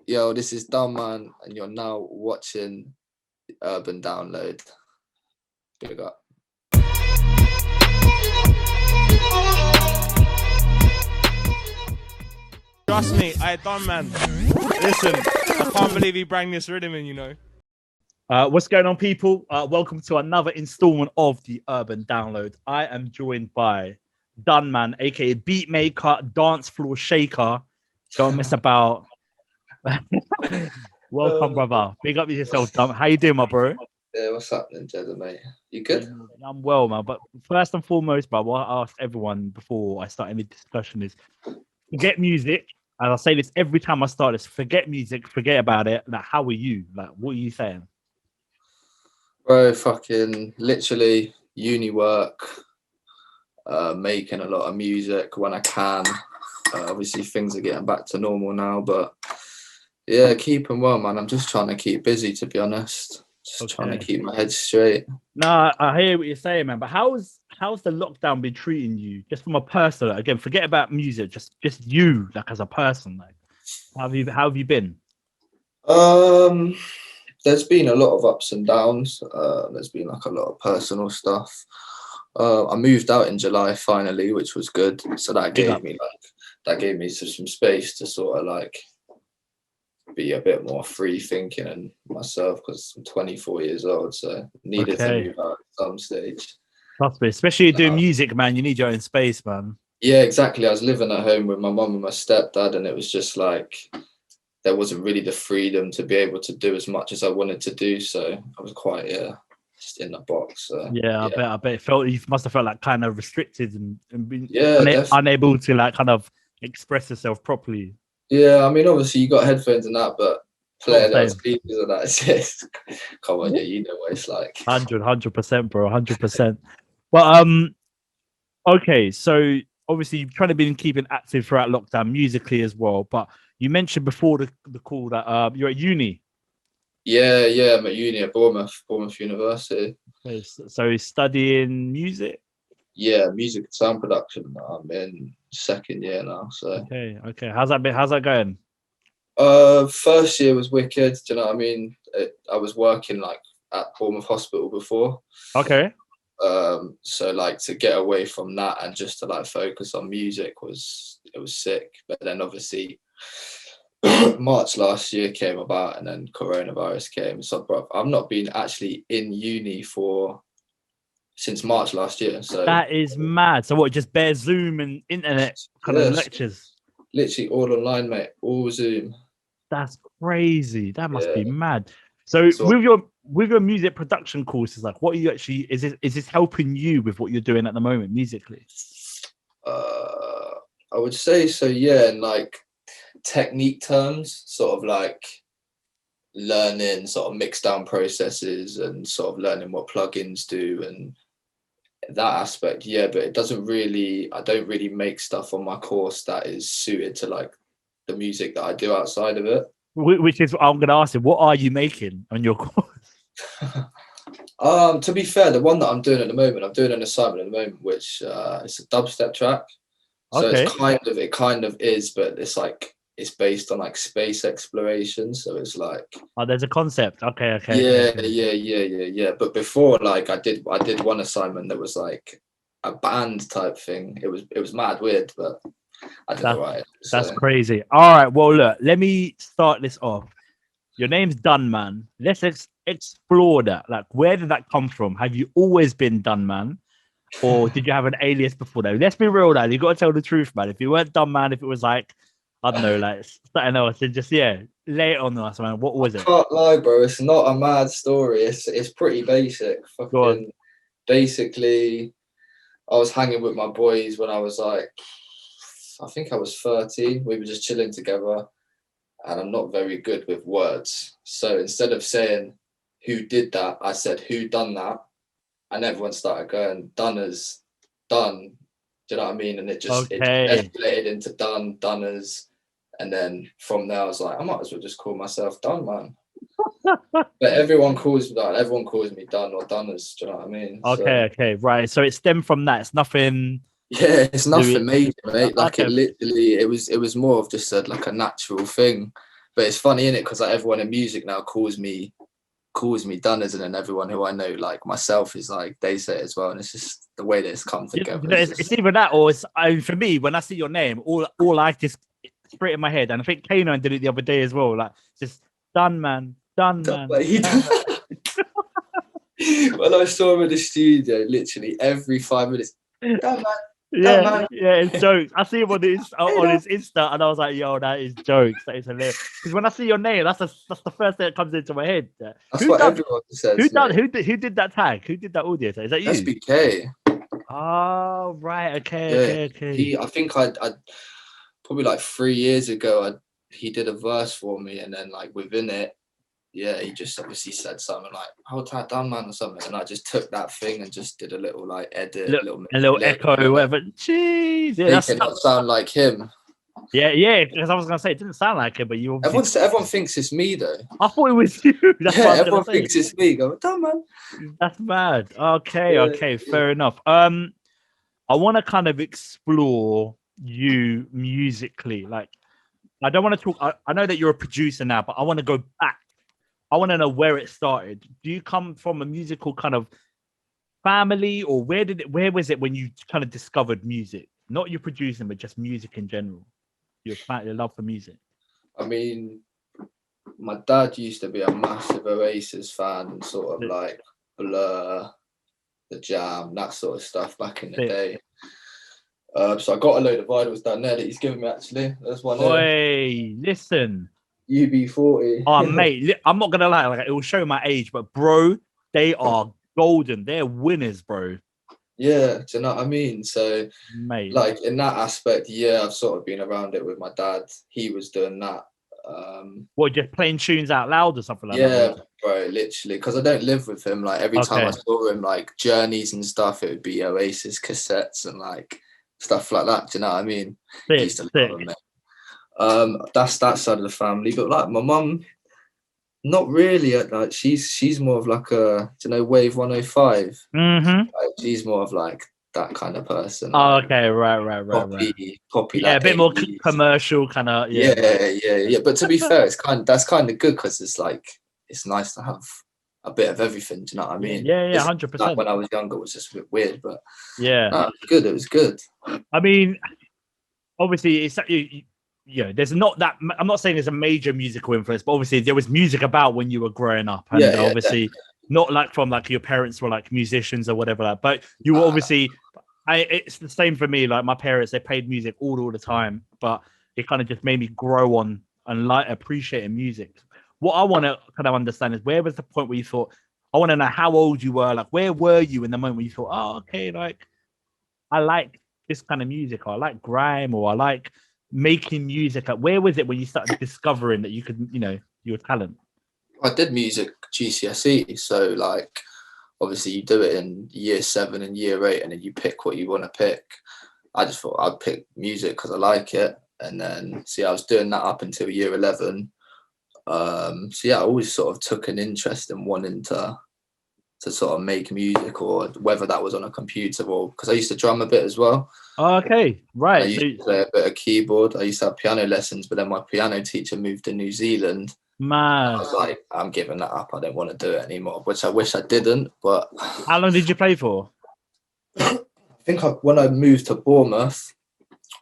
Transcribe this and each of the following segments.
Yo, this is Dunman, and you're now watching the Urban Download. Big up. Trust me, I done, man. Listen, I can't believe he brought this rhythm in, you know. What's going on, people? Welcome to another installment of the Urban Download. I am joined by Dunman, aka Beatmaker, Dance Floor Shaker. Don't mess about. Welcome, brother. Big up yourself, Dun. How you doing, my bro? Yeah, what's happening, Jedah, mate? You good? I'm well, man. But first and foremost, bro, what I ask everyone before I start any discussion is forget music. And I say this every time I start this: forget music, forget about it. Like, how are you? Like, what are you saying? Bro, fucking literally uni work, making a lot of music when I can. Obviously, things are getting back to normal now, but yeah, keeping well, man. I'm just trying to keep busy, to be honest. Just trying to keep my head straight. No, I hear what you're saying, man. But how's the lockdown been treating you? Just from a personal, again, forget about music. Just you, like as a person, like how have you been? There's been a lot of ups and downs. There's been like a lot of personal stuff. I moved out in July finally, which was good. So that gave me some space to sort of like be a bit more free thinking and myself, because I'm 24 years old, so needed to move out at some stage. Trust me, especially doing music, man. You need your own space, man. Yeah, exactly. I was living at home with my mum and my stepdad, and it was just like there wasn't really the freedom to be able to do as much as I wanted to do. So I was quite just in the box. So, I bet it felt, you must have felt like kind of restricted and been unable to like kind of express yourself properly. Yeah, I mean, obviously you got headphones and that, but playing those speakers and that, it's just, come on, yeah, you know what it's like. 100%, bro, 100%. But okay, so obviously you've kind of been keeping active throughout lockdown musically as well. But you mentioned before the call that you're at uni. Yeah, I'm at uni at Bournemouth University. Okay, so studying music. Yeah, music and sound production. I'm in second year now. So okay. How's that been? How's that going? First year was wicked. Do you know what I mean? I was working like at Bournemouth Hospital before. Okay. So like to get away from that and just to like focus on music was sick. But then obviously March last year came about, and then coronavirus came. So bro, I've not been actually in uni since March last year. So that is mad. So what, just bare Zoom and internet kind of lectures? Literally all online, mate. All Zoom. That's crazy. That must be mad. So with your music production courses, like what are you actually, is this helping you with what you're doing at the moment musically? I would say so, yeah. And like technique terms, sort of like learning sort of mix down processes and sort of learning what plugins do and that aspect, yeah. But I don't really make stuff on my course that is suited to like the music that I do outside of it. Which is what I'm going to ask you. What are you making on your course? To be fair, the one that I'm doing at the moment, I'm doing an assignment at the moment, which it's a dubstep track. So it's kind of is, but it's based on like space exploration. So it's like, there's a concept. Okay. Yeah. But before, like I did one assignment that was like a band type thing. It was mad weird, but I did all right. So. That's crazy. All right. Well, look, let me start this off. Your name's Dunman. Let's explore that. Like, where did that come from? Have you always been Dunman? Or did you have an alias before that? Let's be real now. You got to tell the truth, man. If you weren't Dunman, if it was like, I don't know, like something else, then just lay it on us, man. What was it? I can't lie, bro. It's not a mad story. It's pretty basic. Fucking basically, I was hanging with my boys when I was like, I think I was 13. We were just chilling together, and I'm not very good with words. So instead of saying who did that, I said who done that, and everyone started going Dunners, done. Do you know what I mean? And it escalated into Dunners, and then from there I was like, I might as well just call myself Dunman. But everyone calls me Dun or Dunners. Do you know what I mean? Okay, right. So it stemmed from that. It's nothing. Yeah, it's nothing major, mate. Like it was more of just like a natural thing. But it's funny, innit? Because like everyone in music now calls me Dunners, and everyone who I know, like myself, is like they say it as well. And it's just the way that it's come together. It's either that or for me, when I see your name, all I just straight in my head, and I think Kano did it the other day as well. Like just Dunman. When I saw him in the studio, literally every 5 minutes, Dunman. Yeah, it's jokes. I see him on his Insta, and I was like, "Yo, that is jokes. That is hilarious." Because when I see your name, that's the first thing that comes into my head. That's what everyone says. Who did that tag? Who did that audio tag? Is that you? SBK. Oh, right. Okay. I think I probably like 3 years ago, he did a verse for me, and then like within it, he just obviously said something like "hold tight down, man" or something, and I just took that thing and just did a little like edit, a little echo, whatever. Jeez, make it not sound like him. Yeah, because I was gonna say it didn't sound like him, but you. Everyone thinks it's me though. I thought it was you. That's everyone thinks it's me. Go, "Damn, man." That's mad. Okay, fair enough. I want to kind of explore you musically. Like, I don't want to talk. I know that you're a producer now, but I want to go back. I want to know where it started. Do you come from a musical kind of family, or where was it when you kind of discovered music? Not you producing, but just music in general. Your love for music. I mean, my dad used to be a massive Oasis fan, and sort of like Blur, The Jam, that sort of stuff back in the day. So I got a load of idols down there that he's given me. Actually, there's one. Hey, listen. UB40. Oh, mate, I'm not gonna lie. Like, it will show my age, but bro, they are golden. They're winners, bro. Yeah, do you know what I mean? So, mate, like in that aspect, I've sort of been around it with my dad. He was doing that. What, just playing tunes out loud or something like that? Yeah, bro, literally. Because I don't live with him. Like every time I saw him, like journeys and stuff, it would be Oasis cassettes and like stuff like that. Do you know what I mean? He used to love them, that's that side of the family. But like my mum, not really. Like she's more of like Wave 105. Mm-hmm. Like, she's more of like that kind of person. Oh, okay, right. Poppy. Yeah, like a bit 80s. More commercial kind of. Yeah. But to be fair, that's kind of good because it's like it's nice to have a bit of everything. Do you know what I mean? Yeah, 100%. Like when I was younger, it was just a bit weird, but yeah, no, it was good. I mean, obviously, it's there's not that. I'm not saying there's a major musical influence, but obviously there was music about when you were growing up, and obviously not like from like your parents were like musicians or whatever. Like, but you were obviously. It's the same for me. Like my parents, they played music all the time, but it kind of just made me grow on and like appreciating music. What I want to kind of understand is where was the point where you thought, I want to know how old you were. Like, where were you in the moment where you thought, oh, okay, like I like this kind of music, or I like grime, or I like making music. Like, where was it when you started discovering that you could, your talent? I did music GCSE, so like obviously you do it in year 7 and year 8, and then you pick what you want to pick. I just thought I'd pick music because I like it, and then I was doing that up until year 11. I always sort of took an interest in wanting to sort of make music, or whether that was on a computer, or because I used to drum a bit as well. Oh, okay, right. I used to play a bit of keyboard. I used to have piano lessons, but then my piano teacher moved to New Zealand. Man, I was like, I'm giving that up. I don't want to do it anymore, which I wish I didn't. But how long did you play for? I think when I moved to Bournemouth,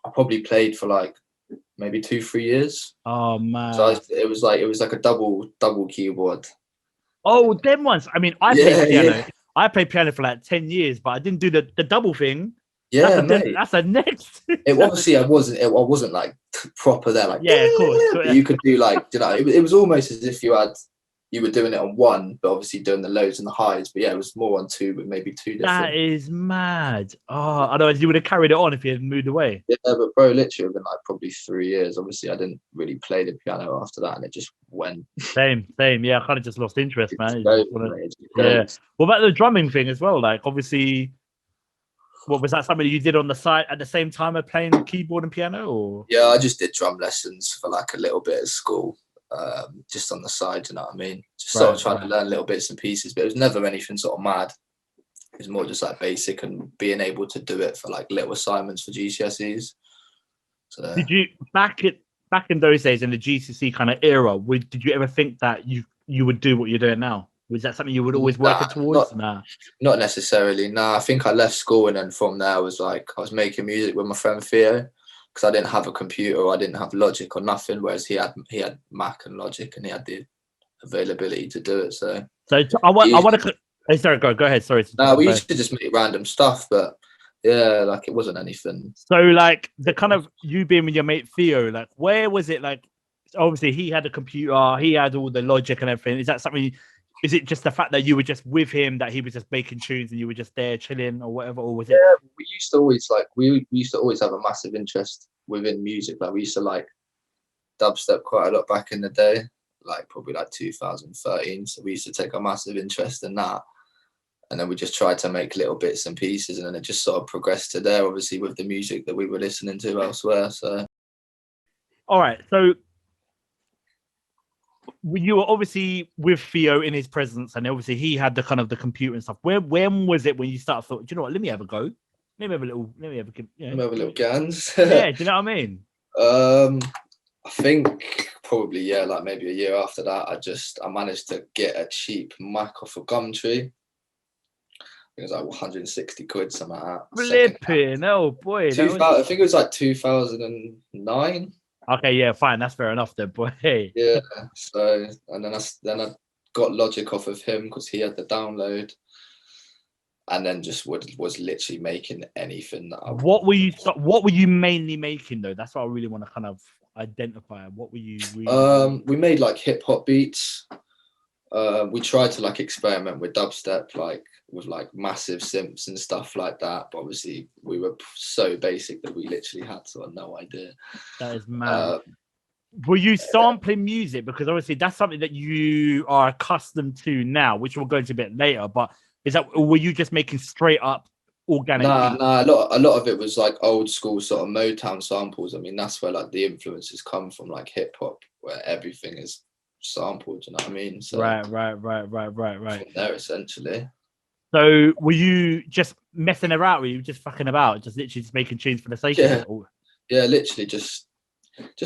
I probably played for like maybe 2-3 years. Oh man! So it was like a double keyboard. Oh, them ones. I mean, I played piano. Yeah. I played piano for like 10 years, but I didn't do the double thing. Yeah, that's a next. It obviously I wasn't like proper there. Like of course. You could do like it was almost as if you were doing it on one, but obviously doing the lows and the highs. But it was more on two, but maybe 2 different. That is mad. Oh, otherwise you would have carried it on if you had moved away. Yeah, but bro, literally been like probably 3 years. Obviously, I didn't really play the piano after that, and it just went. Same. Yeah, I kind of just lost interest, man. Yeah. What about the drumming thing as well? Like, obviously. What was that? Something you did on the side at the same time of playing keyboard and piano, or? Yeah, I just did drum lessons for like a little bit at school, just on the side. You know what I mean? Just sort of trying to learn little bits and pieces, but it was never anything sort of mad. It was more just like basic and being able to do it for like little assignments for GCSEs. So did you back back in those days in the GCC kind of era, did you ever think that you would do what you're doing now? Was that something you would always work towards? Not necessarily. Nah, I think I left school and then from there I was making music with my friend Theo, because I didn't have a computer, or I didn't have Logic or nothing, whereas he had Mac and Logic, and he had the availability to do it. So I want to. Sorry, go ahead. Sorry. No, we used to just make random stuff, but yeah, like it wasn't anything. So like the kind of you being with your mate Theo, like where was it? Like obviously he had a computer, he had all the Logic and everything. Is that something? Is it just the fact that you were just with him, that he was just making tunes and you were just there chilling or whatever, or was it? Yeah, we used to always have a massive interest within music. Like we used to like dubstep quite a lot back in the day, like probably like 2013. So we used to take a massive interest in that. And then we just tried to make little bits and pieces, and then it just sort of progressed to there, obviously, with the music that we were listening to elsewhere. So, all right. So you were obviously with Theo in his presence, and obviously he had the kind of the computer and stuff. When was it when you started thought, do you know what? Let me have a go. Let me have a little gans. Yeah, do you know what I mean? I think probably like maybe a year after that, I managed to get a cheap mic off a Gumtree. It was like 160 quid, something like that. Flipping, oh boy. I think it was like 2009. Okay, yeah, fine. That's fair enough then, boy. Yeah, so, and then I got Logic off of him because he had the download. And then just was literally making anything that I What were you mainly making though? That's what I really want to kind of identify. What were you really we made like hip hop beats. We tried to like experiment with dubstep, like with like massive synths and stuff like that. But obviously we were so basic that we literally had sort of no idea. That is mad. Were you sampling music? Because obviously that's something that you are accustomed to now, which we'll go into a bit later. But were you just making straight up organic? Nah. A lot of it was like old school sort of Motown samples. I mean, that's where like the influences come from, like hip hop, where everything is sampled. You know what I mean? So right. From there, essentially. So were you just messing around? Were you just fucking about, just literally just making tunes for the sake of it? Yeah, literally just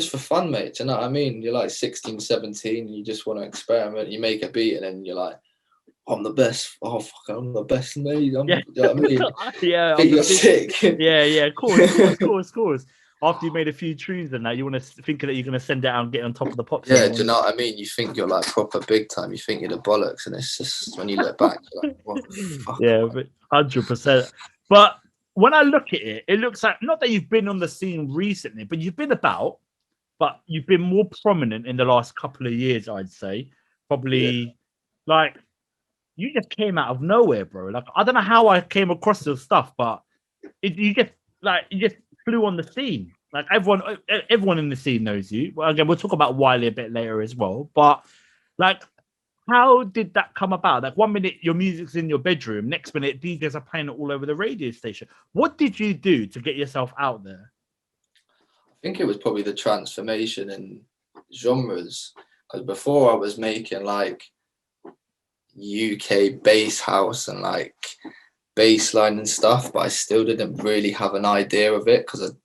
for fun, mate. Do you know what I mean? You're like 16, 17, you just want to experiment. You make a beat, and then you're like, I'm the best. Oh fuck, I'm the best, mate. You know what I mean? Yeah, think you're sick. Yeah, of course. After you made a few tunes and that, you want to think that you're going to send it out and get on top of the pop. Yeah, do you know what I mean? You think you're like proper big time. You think you're the bollocks, and it's just when you look back, you're like, what the fuck? Yeah, 100%. But when I look at it, it looks like not that you've been on the scene recently, but you've been about, but you've been more prominent in the last couple of years, I'd say. Probably like you just came out of nowhere, bro. Like I don't know how I came across your stuff, but you just flew on the scene. Like everyone in the scene knows you. Well, again, we'll talk about Wiley a bit later as well. But like, how did that come about? Like 1 minute your music's in your bedroom, next minute DJs are playing it all over the radio station. What did you do to get yourself out there? I think it was probably the transformation in genres. Because before I was making like UK bass house and like bass line and stuff, but I still didn't really have an idea of it because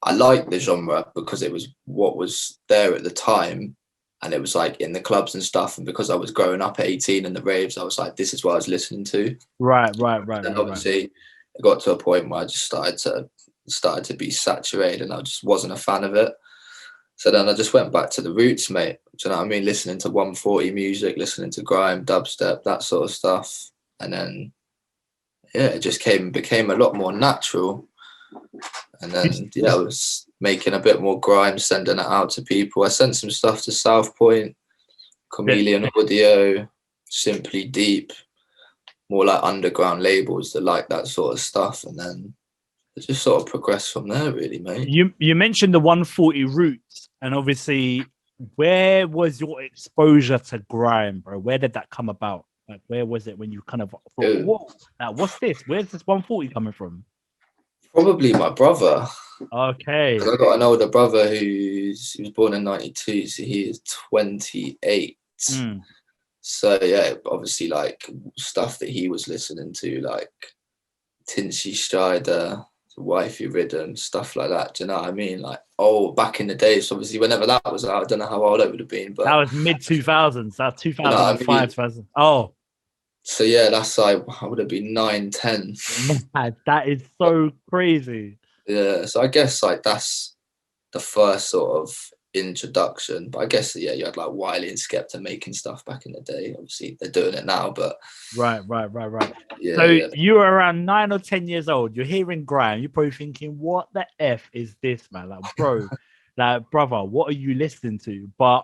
I liked the genre because it was what was there at the time, and it was like in the clubs and stuff, and because I was growing up at 18 in the raves, I was like, this is what I was listening to. Right. And obviously it got to a point where I just started to be saturated and I just wasn't a fan of it. So then I just went back to the roots, mate. Do you know what I mean? Listening to 140 music, listening to grime, dubstep, that sort of stuff. And then, it just became a lot more natural. And then, I was making a bit more grime, sending it out to people. I sent some stuff to South Point, Chameleon Audio, Simply Deep, more like underground labels that like that sort of stuff. And then it just sort of progressed from there, really, mate. You mentioned the 140 roots, and obviously, where was your exposure to grime, bro? Where did that come about? Like, where was it when you kind of thought, whoa, now what's this? Where's this 140 coming from? Probably my brother. Okay. I got an older brother he was born in 92, so he is 28. So yeah, obviously like stuff that he was listening to, like Tinchy Strider, wifey ridden, stuff like that. Do you know what I mean? Like, oh, back in the days, obviously, whenever that was out, I don't know how old I would have been, but that was mid 2000s. That's you know what I 2005, mean? 2000. Oh, So yeah, that's like I would have been 9, 10. man, that is so crazy. Yeah, so I guess like that's the first sort of introduction. But I guess yeah, you had like Wiley and Skepta making stuff back in the day. Obviously, they're doing it now, but Right. yeah, So yeah. you were around 9 or 10 years old. You're hearing grime. You're probably thinking, "What the f is this, man? Like, bro, like, brother, what are you listening to?" But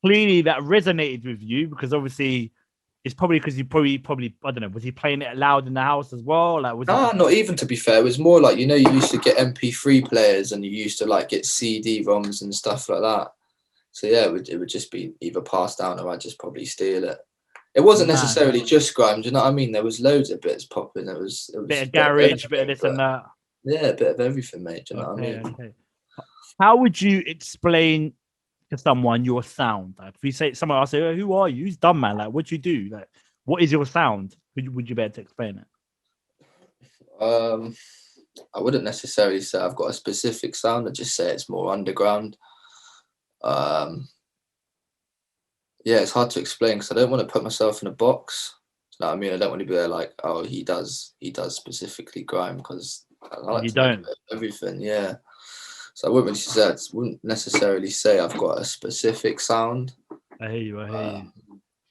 clearly, that resonated with you because obviously, it's probably because you probably I don't know. Was he playing it loud in the house as well? Like, was Nah, it? not even to be fair. It was more like, you know, you used to get MP3 players and you used to like get CD-ROMs and stuff like that. So yeah, it would just be either passed down or I'd just probably steal it. It wasn't Man. necessarily just grime, do you know what I mean? There was loads of bits popping. It was Bit of a garage, bit of this and that. Yeah, a bit of everything, mate. Do you know what I mean? Okay. How would you explain to someone your sound? Like, if you say someone, I'll say, "Oh, who are you? Who's Dunman? Like, what do you do? Like, what is your sound?" Would you be able to explain it? I wouldn't necessarily say I've got a specific sound. I'd just say it's more underground. Yeah, it's hard to explain because I don't want to put myself in a box. Do you know what I mean? I don't want to be there like, oh, he does specifically grime, because I like You to make don't. a bit of everything. Yeah. So I wouldn't necessarily say I've got a specific sound. I hear you.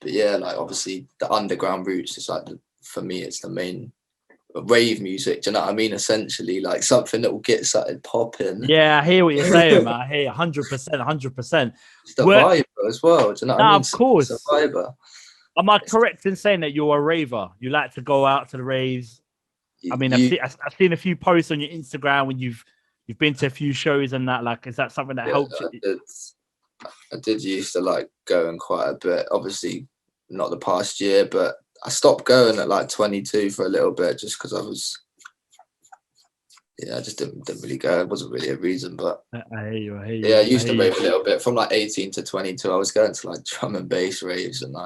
But yeah, like obviously the underground roots is like for me, it's the main rave music. Do you know what I mean? Essentially, like something that will get something popping. Yeah, I hear what you're saying, man. I hear 100%. It's the vibe as well. Do you know what I mean? Of course. It's a vibe. Am I correct in saying that you're a raver? You like to go out to the raves? I mean, I've seen a few posts on your Instagram when you've been to a few shows and that. Like, is that something that helps you? I did used to like going quite a bit. Obviously, not the past year, but I stopped going at like 22 for a little bit just because I just didn't really go. It wasn't really a reason, but I hear you. Yeah, I used to rave a little bit from like 18 to 22. I was going to like drum and bass raves and like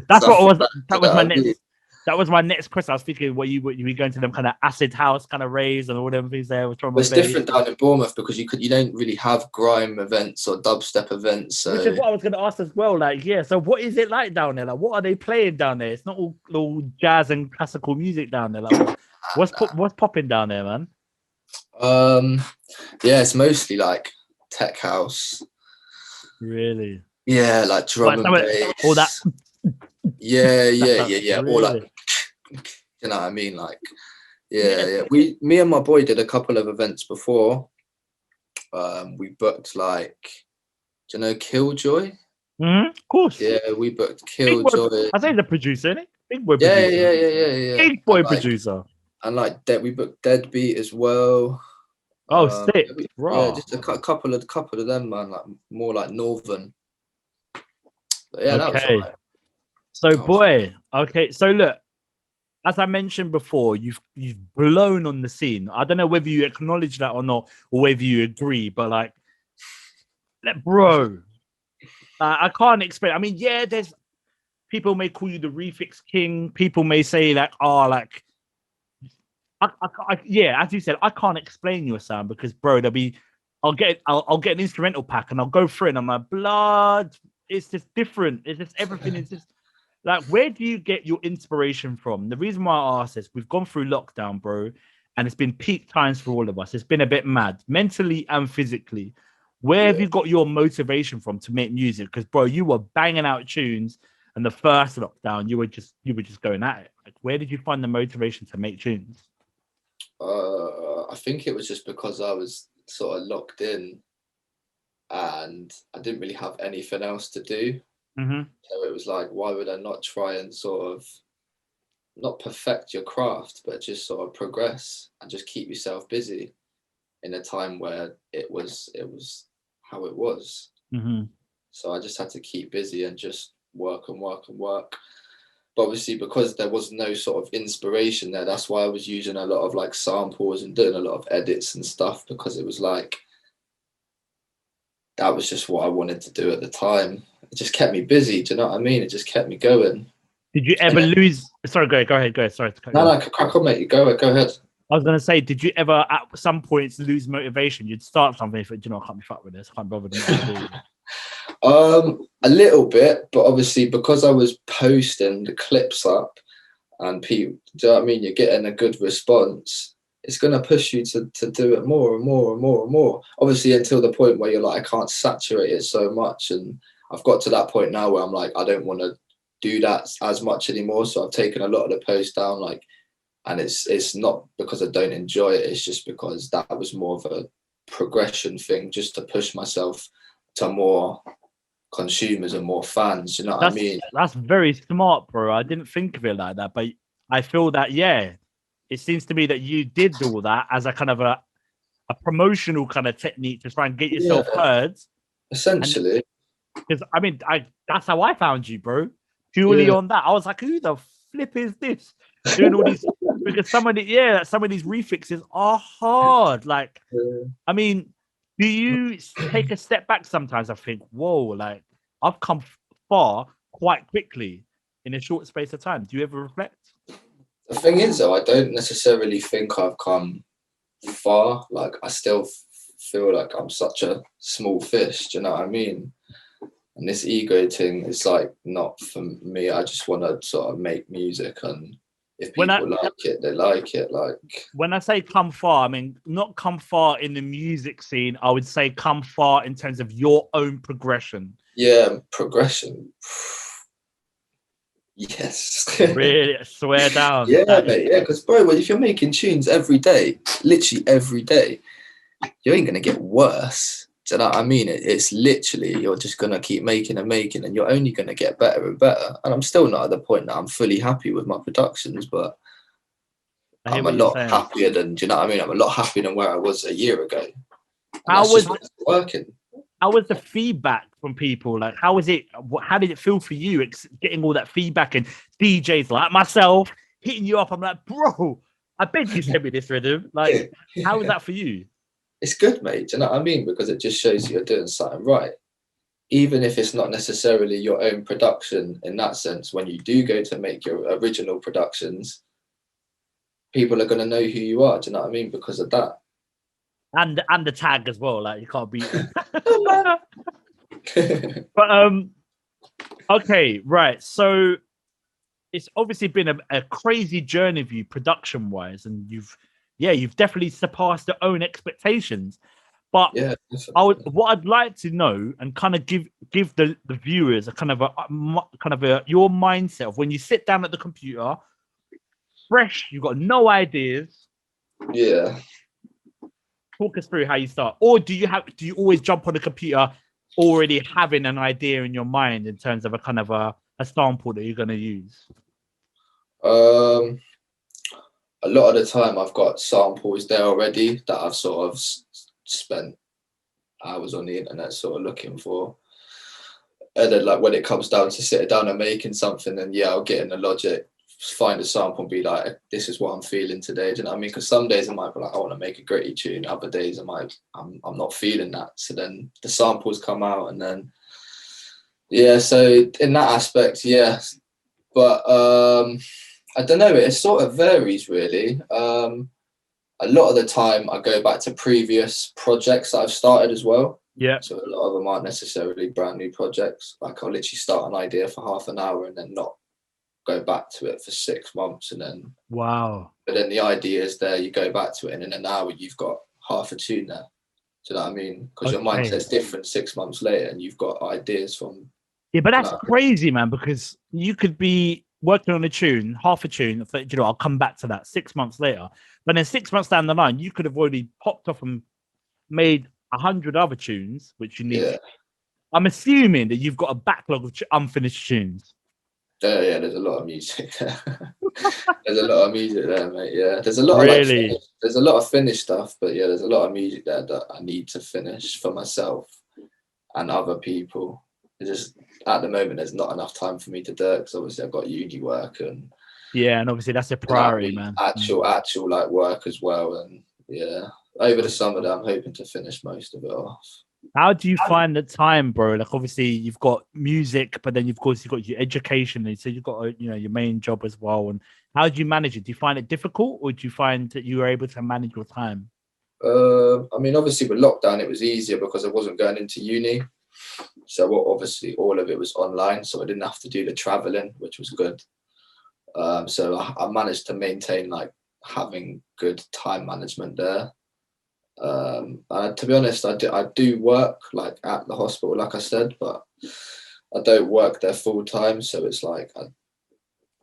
that's what was. That was my I mean? next. That was my next question. I was thinking, were you going to them kind of acid house kind of raves and all them things there with drum and It's bass? different down in Bournemouth because you don't really have grime events or dubstep events. So which is what I was going to ask as well. Like, yeah, so what is it like down there? Like, what are they playing down there? It's not all jazz and classical music down there. Like, what's popping down there, man? Yeah, it's mostly like tech house. Really? Yeah, like drum and bass. All that. Yeah. Really? Or like, you know what I mean? Like, yeah. Me and my boy did a couple of events before. We booked like, do you know Killjoy? Of course. Yeah, we booked Killjoy. I think the producer, isn't it? Big boy Yeah, producer. yeah. Big boy producer. And like we booked Deadbeat as well. Oh, sick! Yeah, just a couple of them, man. Like more like northern. But yeah, that was all right. So, boy, okay. So look, as I mentioned before, you've blown on the scene. I don't know whether you acknowledge that or not, or whether you agree. But like, bro, I can't explain. I mean, yeah, there's people may call you the refix king. People may say like, oh, like. Yeah, as you said, I can't explain your sound because, bro, I'll get an instrumental pack and I'll go through it and I'm like, blood, it's just different. It's just everything is just like, where do you get your inspiration from? The reason why I ask this, we've gone through lockdown, bro, and it's been peak times for all of us. It's been a bit mad, mentally and physically. Where have you got your motivation from to make music? Because, bro, you were banging out tunes, and the first lockdown, you were just going at it. Like, where did you find the motivation to make tunes? I think it was just because I was sort of locked in and I didn't really have anything else to do. Mm-hmm. So it was like, why would I not try and sort of not perfect your craft, but just sort of progress and just keep yourself busy in a time where it was how it was. Mm-hmm. So I just had to keep busy and just work. But obviously, because there was no sort of inspiration there, that's why I was using a lot of like samples and doing a lot of edits and stuff, because it was like, that was just what I wanted to do at the time. It just kept me busy. Do you know what I mean? It just kept me going. Did you ever lose? Sorry, go ahead. Sorry. No, crack on, mate. Go ahead. I was gonna say, did you ever at some points lose motivation? You'd start something, but you know, I can't be fucked with this. I can't bother with A little bit, but obviously because I was posting the clips up and people, do you know what I mean? You're getting a good response. It's gonna push you to do it more and more and more and more. Obviously, until the point where you're like, I can't saturate it so much, and I've got to that point now where I'm like, I don't want to do that as much anymore. So I've taken a lot of the posts down, like, and it's not because I don't enjoy it. It's just because that was more of a progression thing, just to push myself to more consumers and more fans. You know what I mean? That's very smart, bro. I didn't think of it like that, but I feel that it seems to me that you did all that as a kind of a promotional kind of technique to try and get yourself heard. Essentially. Because I mean, that's how I found you, bro. Purely on that. I was like, who the flip is this? Doing all these because some of these refixes are hard. Like, I mean, do you take a step back sometimes? I think, whoa, like I've come far quite quickly in a short space of time. Do you ever reflect? The thing is, though, I don't necessarily think I've come far. Like, I still feel like I'm such a small fish. Do you know what I mean? And this ego thing is like not for me. I just want to sort of make music, and if people like it, they like it. Like, when I say come far, I mean not come far in the music scene. I would say come far in terms of your own progression. Yeah, progression. Yes. Really, swear down. Yeah, mate. Yeah, because bro, if you're making tunes every day, literally every day, you ain't gonna get worse. Do you know what I mean? It's literally, you're just gonna keep making and making, and you're only gonna get better and better. And I'm still not at the point that I'm fully happy with my productions, but I'm a lot happier than. Do you know what I mean? I'm a lot happier than where I was a year ago. How was it working? How was the feedback from people? Like, how was it? How did it feel for you? Getting all that feedback and DJs like myself hitting you up. I'm like, bro, I bet you sent me this rhythm. Like, how was that for you? It's good, mate. Do you know what I mean? Because it just shows you're doing something right. Even if it's not necessarily your own production in that sense, when you do go to make your original productions, people are going to know who you are. Do you know what I mean? Because of that. And the tag as well. Like, you can't beat it. But, okay, right. So it's obviously been a crazy journey for you production-wise, and you've definitely surpassed your own expectations. But what I'd like to know and kind of give the viewers a kind of your mindset of when you sit down at the computer, fresh, you've got no ideas. Yeah. Talk us through how you start, or do you always jump on the computer already having an idea in your mind in terms of a kind of a sample that you're going to use? A lot of the time I've got samples there already that I've sort of spent hours on the internet sort of looking for. And then like when it comes down to sitting down and making something, then I'll get in the Logic, find a sample and be like, this is what I'm feeling today. Do you know what I mean? Because some days I might be like, I want to make a gritty tune. Other days I'm not feeling that. So then the samples come out, and then so in that aspect, but I don't know, it sort of varies really. A lot of the time I go back to previous projects that I've started as well. Yeah. So a lot of them aren't necessarily brand new projects. Like I'll literally start an idea for half an hour and then not go back to it for 6 months, and then wow. But then the idea is there, you go back to it, and in an hour you've got half a tune there. Do you know what I mean? Because your mindset's different 6 months later, and you've got ideas from. Yeah, but that's crazy, man, because you could be working on half a tune, I'll come back to that 6 months later. But then 6 months down the line, you could have already popped off and made 100 other tunes, which you need. Yeah. I'm assuming that you've got a backlog of unfinished tunes. Yeah, there's a lot of music there. There's a lot of music there, mate. Yeah, there's a lot of there's a lot of finished stuff, but there's a lot of music there that I need to finish for myself and other people. It's just at the moment there's not enough time for me to do it, because obviously I've got uni work and and obviously that's a priority, man. Actual like work as well, and over the summer I'm hoping to finish most of it off. How do you find the time, bro? Like, obviously, you've got music, but then of course you've got your education, and so you've got your main job as well. And how do you manage it? Do you find it difficult, or do you find that you are able to manage your time? I mean, obviously with lockdown, it was easier because I wasn't going into uni. So obviously all of it was online, so I didn't have to do the traveling, which was good. So I managed to maintain like having good time management there. To be honest, I do work like at the hospital, like I said, but I don't work there full time, so it's like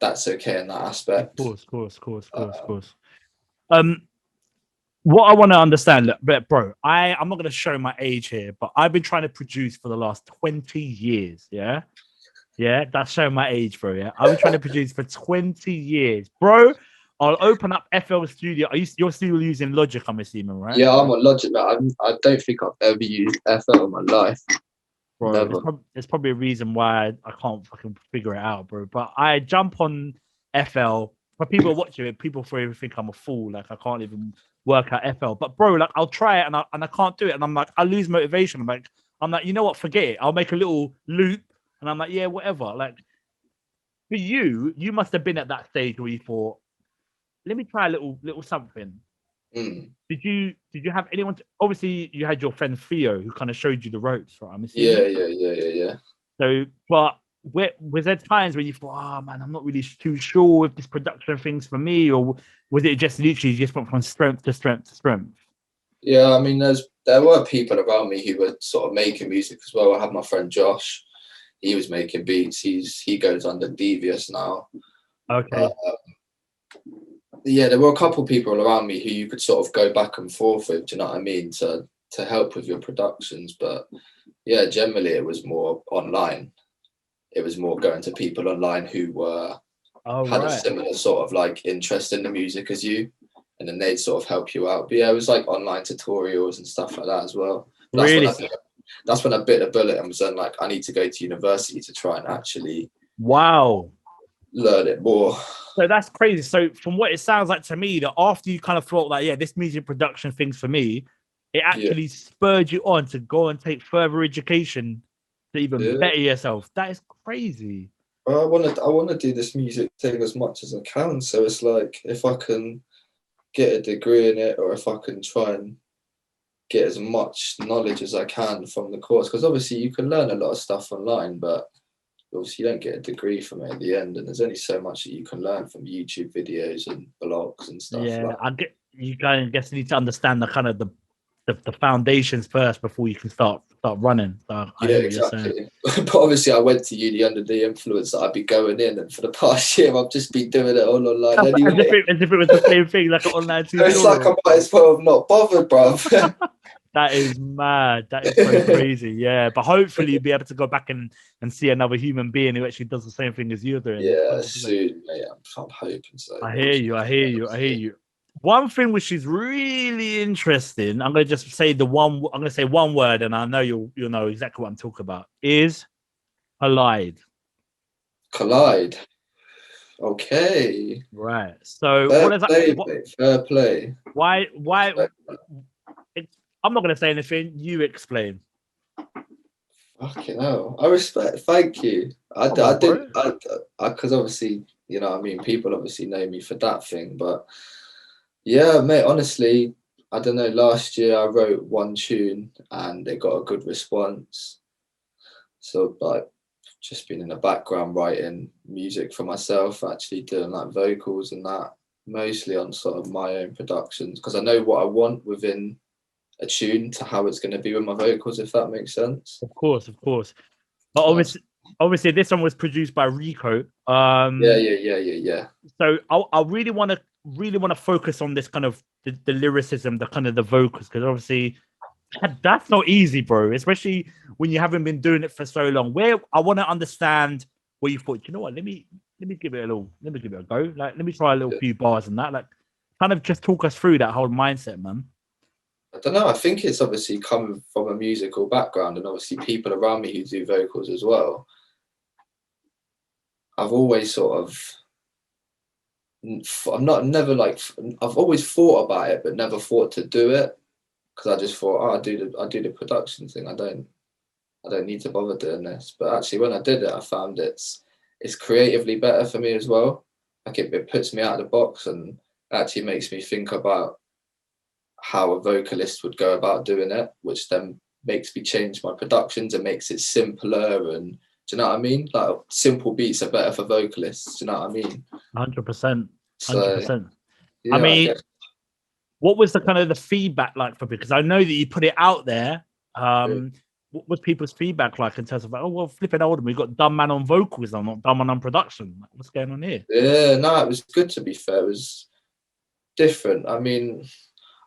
that's okay in that aspect. Of course. Um, what I want to understand, look, but bro, I'm not going to show my age here, but I've been trying to produce for the last 20 years. Yeah, that's showing my age, bro. Yeah, I've been trying to produce for 20 years, bro. I'll open up FL Studio. You're still using Logic, I'm assuming, right? Yeah, I'm on Logic, but I don't think I've ever used FL in my life. Bro, there's probably a reason why I can't fucking figure it out, bro. But I jump on FL. For people watching it, people probably think I'm a fool. Like, I can't even work out FL. But bro, like, I'll try it and I can't do it. And I'm like, I lose motivation. I'm like, you know what? Forget it. I'll make a little loop. And I'm like, yeah, whatever. Like, for you must have been at that stage where you thought, let me try a little something. Mm. Did you have anyone? Obviously, you had your friend Theo who kind of showed you the ropes, right? I'm assuming. Yeah. So, but was there times when you thought, oh man, I'm not really too sure if this production thing's for me, or was it just literally just went from strength to strength to strength? Yeah, I mean, there were people around me who were sort of making music as well. I had my friend Josh. He was making beats. He goes under Devious now. Okay. Yeah, there were a couple of people around me who you could sort of go back and forth with. Do you know what I mean? To help with your productions, but yeah, generally it was more online. It was more going to people online who had a similar sort of like interest in the music as you, and then they'd sort of help you out. But yeah, it was like online tutorials and stuff like that as well. Really? That's when I bit the bullet and was then like, I need to go to university to try and actually learn it more. So that's crazy. So from what it sounds like to me, that after you kind of thought like, yeah, this music production thing's for me, it actually spurred you on to go and take further education to even better yourself. That is crazy. Well, I want to do this music thing as much as I can. So it's like, if I can get a degree in it, or if I can try and get as much knowledge as I can from the course, because obviously you can learn a lot of stuff online, but obviously you don't get a degree from it at the end, and there's only so much that you can learn from YouTube videos and blogs and stuff. Yeah, I get you kind of guess you need to understand the kind of the foundations first before you can start running. So yeah, exactly. But obviously I went to uni under the influence that I'd be going in, and for the past year I've just been doing it all online anyway. As if it was the same thing, like an online tutorial. It's like I might as well have not bothered, bruv. That is mad. That is so crazy. Yeah, but hopefully you'll be able to go back and see another human being who actually does the same thing as you're doing. Yeah, soon, mate. I'm hoping so. I hear you. One thing which is really interesting, I'm gonna say one word, and I know you'll know exactly what I'm talking about. Is collide. Collide. Okay. Right. So fair what is play, that? Mate, fair play. Why? I'm not gonna say anything. You explain. Fucking hell. I respect. Thank you. I did because obviously, you know what I mean, people obviously know me for that thing, but yeah, mate, honestly, I don't know, last year I wrote one tune and it got a good response. So like just been in the background writing music for myself, actually doing like vocals and that, mostly on sort of my own productions, because I know what I want within a tune to how it's going to be with my vocals, if that makes sense. Of course. But obviously this one was produced by Rico. Yeah. So I really want to focus on this kind of the lyricism, the kind of the vocals, because obviously that's not easy, bro. Especially when you haven't been doing it for so long. Where I want to understand what you thought. You know what? Let me give it a go. Like, let me try a little few bars and that. Like, kind of just talk us through that whole mindset, man. I don't know. I think it's obviously coming from a musical background, and obviously people around me who do vocals as well. I've always sort of, I've always thought about it, but never thought to do it. because I just thought, oh, I do the production thing. I don't need to bother doing this. But actually, when I did it, I found it's creatively better for me as well. Like it puts me out of the box and actually makes me think about how a vocalist would go about doing it, which then makes me change my productions and makes it simpler. And do you know what I mean? Like simple beats are better for vocalists. Do you know what I mean? 100%. So 100%. yeah, I mean, what was the kind of the feedback like for people? Because I know that you put it out there. What was people's feedback like in terms of, oh, well, flipping old, we got Dunman on vocals and not Dunman on production. What's going on here? Yeah, no, it was good, to be fair. It was different. I mean,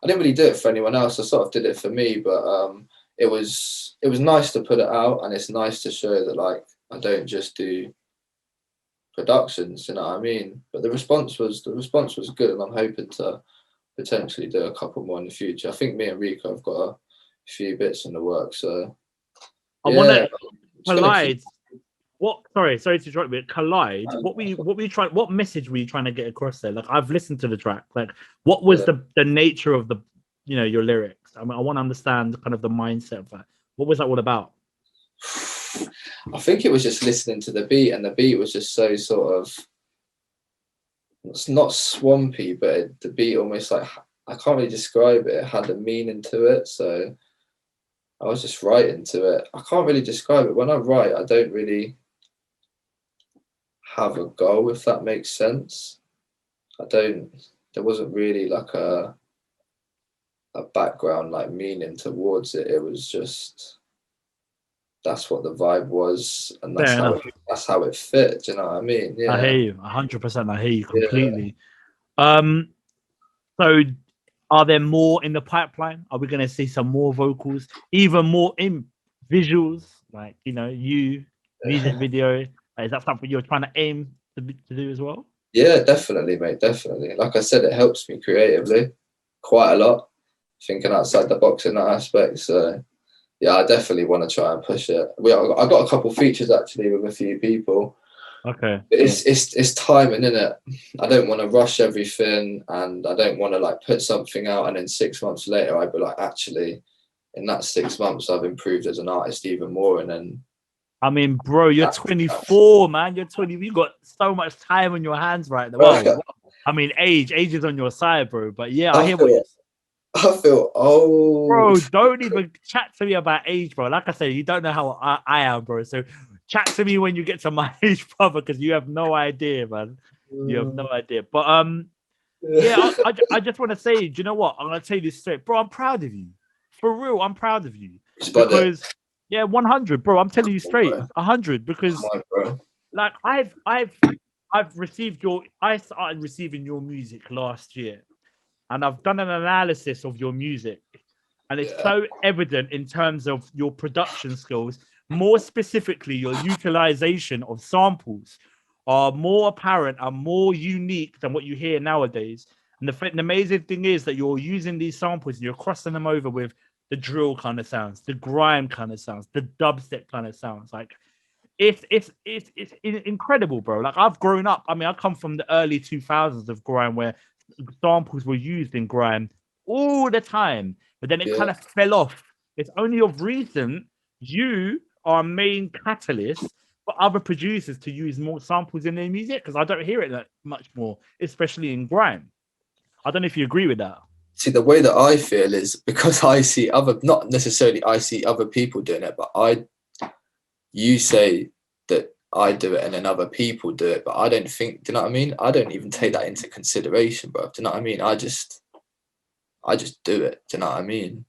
I didn't really do it for anyone else. I sort of did it for me, but it was nice to put it out, and it's nice to show that like I don't just do productions, you know what I mean? But the response was good, and I'm hoping to potentially do a couple more in the future. I think me and Rico have got a few bits in the works, so I want to collide. What? Sorry to interrupt me. Collide. What were you trying? What message were you trying to get across there? Like, I've listened to the track. Like, what was the nature of the, your lyrics? I mean, I want to understand kind of the mindset of that. What was that all about? I think it was just listening to the beat, and the beat was just so sort of, it's not swampy, but the beat almost like, I can't really describe it. It had a meaning to it, so I was just writing to it. I can't really describe it. When I write, I don't really have a goal, if that makes sense. There wasn't really like a background like meaning towards it. It was just, that's what the vibe was, and that's how it fit. Do you know what I mean? Yeah. I hear you 100%. I hear you completely. Yeah. So are there more in the pipeline? Are we going to see some more vocals, even more in visuals, like music video? Is that something you're trying to aim to do as well? Yeah, definitely, mate. Definitely. Like I said, it helps me creatively quite a lot, thinking outside the box in that aspect. So yeah, I definitely want to try and push it. I got a couple features actually with a few people. Okay. It's timing, innit? I don't want to rush everything, and I don't want to like put something out and then 6 months later I'd be like, actually, in that 6 months I've improved as an artist even more. And then, I mean, bro, you're 24, man. You're 20. You got so much time on your hands right now. Well, I mean, age is on your side, bro. But yeah, I feel old. Bro, don't even chat to me about age, bro. Like I said, you don't know how I am, bro. So chat to me when you get to my age, brother, because you have no idea, man. You have no idea. But yeah, I just want to say, do you know what? I'm gonna tell you this straight, bro. I'm proud of you. For real, I'm proud of you. Because 100, bro. I'm telling you straight, 100. Because like I started receiving your music last year. And I've done an analysis of your music, and it's so evident in terms of your production skills, more specifically your utilization of samples are more apparent and more unique than what you hear nowadays. And the amazing thing is that you're using these samples and you're crossing them over with the drill kind of sounds, the grime kind of sounds, the dubstep kind of sounds. Like it's incredible, bro. Like I've grown up. I mean, I come from the early 2000s of grime where samples were used in grime all the time, but then it kind of fell off. It's only of recent you are a main catalyst for other producers to use more samples in their music, because I don't hear it that much more, especially in grime. I don't know if you agree with that. See, the way that I feel is because I see not necessarily I see other people doing it, but you say that I do it and then other people do it, but I don't think, do you know what I mean? I don't even take that into consideration, bro. Do you know what I mean? I just do it. Do you know what I mean?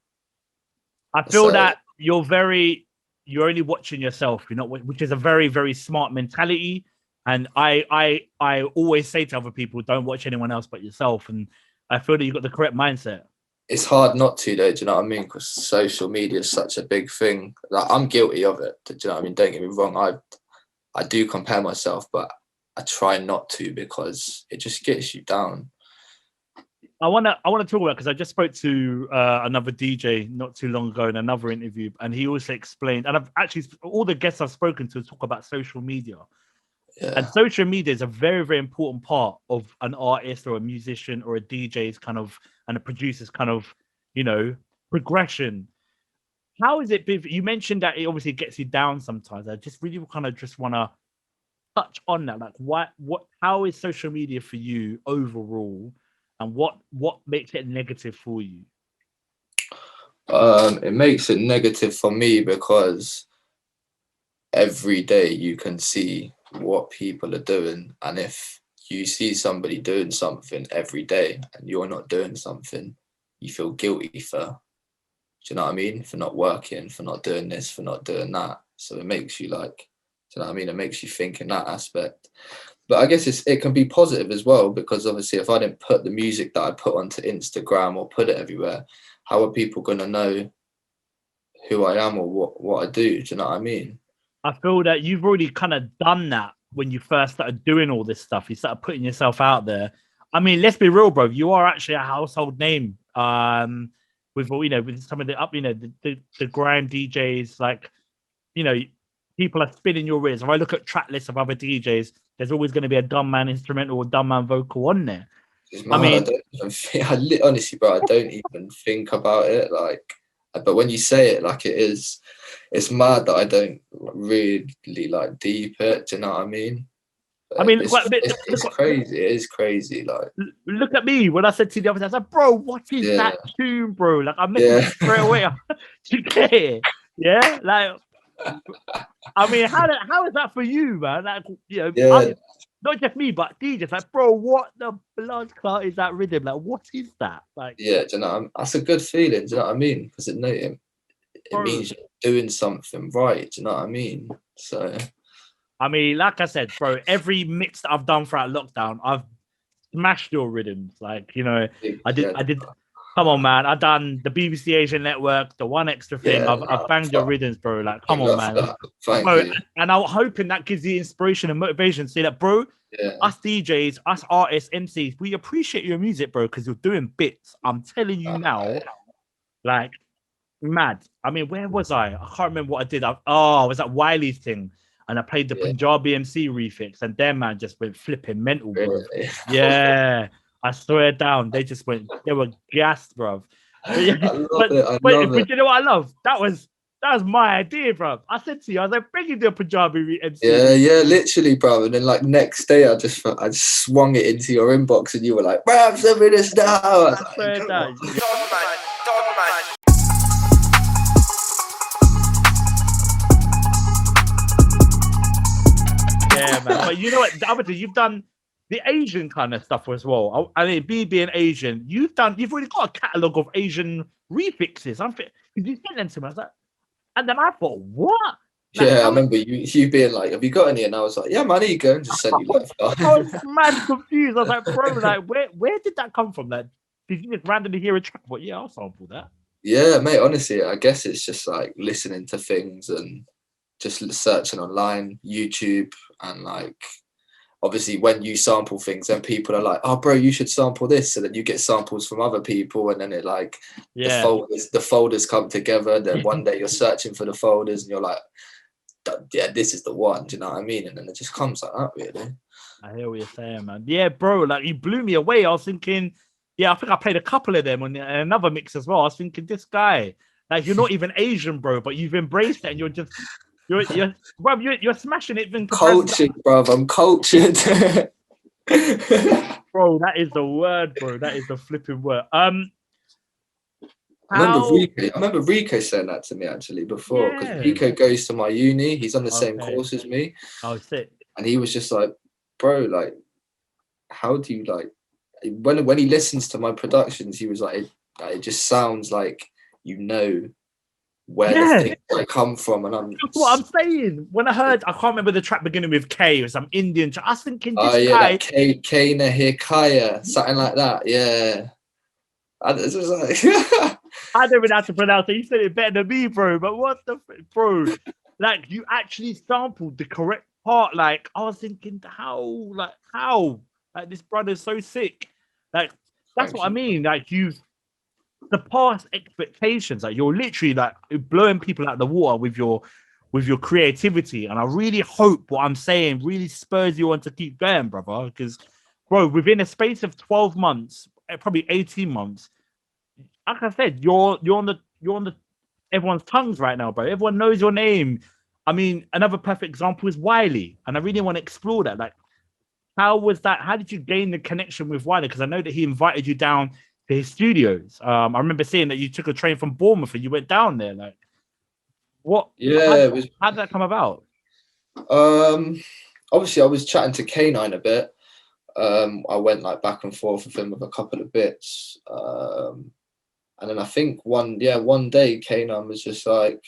I feel that you're only watching yourself, which is a very, very smart mentality. And I always say to other people, don't watch anyone else but yourself. And I feel that you've got the correct mindset. It's hard not to, though. Do you know what I mean? Because social media is such a big thing. Like, I'm guilty of it. Do you know what I mean? Don't get me wrong. I do compare myself, but I try not to because it just gets you down. I want to talk about, because I just spoke to another DJ not too long ago in another interview, and he also explained, and I've actually, all the guests I've spoken to talk about social media. Yeah. And social media is a very, very important part of an artist or a musician or a DJ's kind of, and a producer's kind of, progression. How is it? You mentioned that it obviously gets you down sometimes. I just really kind of just want to touch on that. Like, how is social media for you overall, and what makes it negative for you? It makes it negative for me because every day you can see what people are doing, and if you see somebody doing something every day and you're not doing something, you feel guilty for, do you know what I mean? For not working, for not doing this, for not doing that. So it makes you like, do you know what I mean? It makes you think in that aspect. But I guess it can be positive as well, because obviously if I didn't put the music that I put onto Instagram or put it everywhere, how are people going to know who I am or what I do? Do you know what I mean? I feel that you've already kind of done that when you first started doing all this stuff. You started putting yourself out there. I mean, let's be real, bro. You are actually a household name. With with some of the the grime DJs, like, people are spinning your ears. If I look at track lists of other DJs, there's always going to be a Dunman instrumental or Dunman vocal on there. I mean, honestly, bro, I don't even think about it. Like, but when you say it like it is, it's mad that I don't really like deep it. Do you know what I mean? I mean, it's crazy. It is crazy. Like, look at me when I said to the other day, I was like, bro, what is that tune, bro? Like, I messaged you straight away. You get it? Yeah, like, I mean, how is that for you, man? Like, not just me, but DJs. Like, bro, what the blood clot is that rhythm? Like, what is that? Like, do you know, that's a good feeling. Do you know what I mean? Because it means you're doing something right. Do you know what I mean? So, I mean, like I said, bro, every mix that I've done throughout lockdown, I've smashed your rhythms. Like, I did. Come on, man. I've done the BBC Asian Network, the One Extra thing. I've banged your rhythms, bro. Like, come on, man. Thank you. And I'm hoping that gives you inspiration and motivation to say that, bro, us DJs, us artists, MCs, we appreciate your music, bro, because you're doing bits. I'm telling you now, like, mad. I mean, where was I? I can't remember what I did. I was at Wiley's thing, and I played the Punjabi MC refix, and their man just went flipping mental, bro. Really? Yeah. I swear down, they were gassed, bro. But you know what I love? That was my idea, bro. I said to you, I was like, bring you the Punjabi MC. Yeah, literally, bro. And then like next day, I just swung it into your inbox, and you were like, "Bro, send me this now." I swear down. Yeah, man. But you know what? The other thing, you've done the Asian kind of stuff as well. I mean, being Asian, you've already got a catalogue of Asian refixes. You sent them to me. I was like, and then I thought, what? Like, I remember you being like, "Have you got any?" And I was like, "Yeah, man, here you go," and just sent you like. I was mad confused. I was like, "Bro, like, where did that come from? Like, did you just randomly hear a track? But yeah, I'll sample that." Yeah, mate. Honestly, I guess it's just like listening to things and just searching online, YouTube, and like. Obviously, when you sample things, then people are like, "Oh, bro, you should sample this." So then you get samples from other people, and then it like the folders come together. Then one day you're searching for the folders, and you're like, "Yeah, this is the one." Do you know what I mean? And then it just comes like that, really. I hear what you're saying, man. Yeah, bro, like you blew me away. I was thinking, I think I played a couple of them on another mix as well. I was thinking, this guy, like, you're not even Asian, bro, but you've embraced it, and you're just. You're smashing it. Cultured, bro. I'm cultured. Bro, that is the word, bro. That is the flipping word. I remember Rico saying that to me actually before, because Rico goes to my uni. He's on the same course as me. Oh, sick. And he was just like, "Bro, like, how do you like?" When he listens to my productions, he was like, "It just sounds like where the things like come from," and that's what I'm saying. When I heard, I can't remember the track beginning with K or some Indian track. I was thinking, guy, like K Nahikaya, something like that. Yeah, and it's just like I don't even know how to pronounce it. You said it better than me, bro. But what the bro? Like, you actually sampled the correct part. Like, I was thinking, how? Like, this brother's so sick. Like, that's what I mean. Like, the past expectations, like, you're literally like blowing people out of the water with your creativity, and I really hope what I'm saying really spurs you on to keep going, brother. Because, bro, within a space of 12 months, probably 18 months, like I said, you're on the everyone's tongues right now, bro. Everyone knows your name. I mean, another perfect example is Wiley, and I really want to explore that. Like, how was that? How did you gain the connection with Wiley? Because I know that he invited you down to his studios. I remember seeing that you took a train from Bournemouth and you went down there. Like, what? Yeah, it was. How did that come about? Obviously, I was chatting to K9 a bit. I went like back and forth with him with a couple of bits. And then I think one day K9 was just like,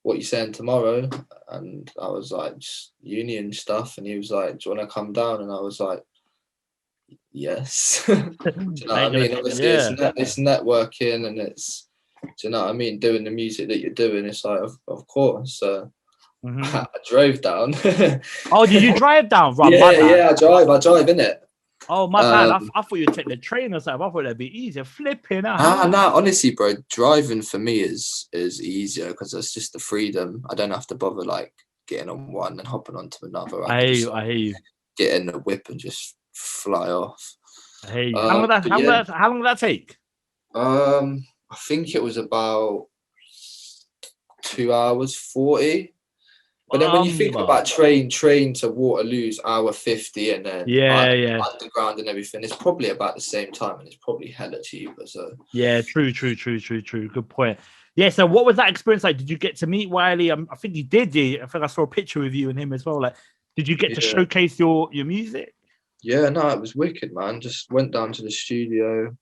"What you saying tomorrow?" And I was like, "Just uni and stuff." And he was like, "Do you want to come down?" And I was like, "Yes." Do you know what I mean? Obviously, it's networking, and it's, do you know what I mean? Doing the music that you're doing, it's like, of course. I drove down. Oh, did you drive down? Right, yeah, I drive in it. Oh, my bad. I thought you'd take the train or something. I thought that'd be easier. Flipping out. No, honestly, bro, driving for me is easier because it's just the freedom. I don't have to bother like getting on one and hopping onto another. I hear you. Get in the whip and just fly off. I hear you. How long did that take? I think it was about 2 hours 40. But then when you think about train to Waterloo's hour 50, and then underground and everything, it's probably about the same time, and it's probably hella cheaper. So yeah, true. Good point. Yeah. So what was that experience like? Did you get to meet Wiley? I think you did. I think I saw a picture with you and him as well. Like, did you get to showcase your music? Yeah, no, it was wicked, man. Just went down to the studio,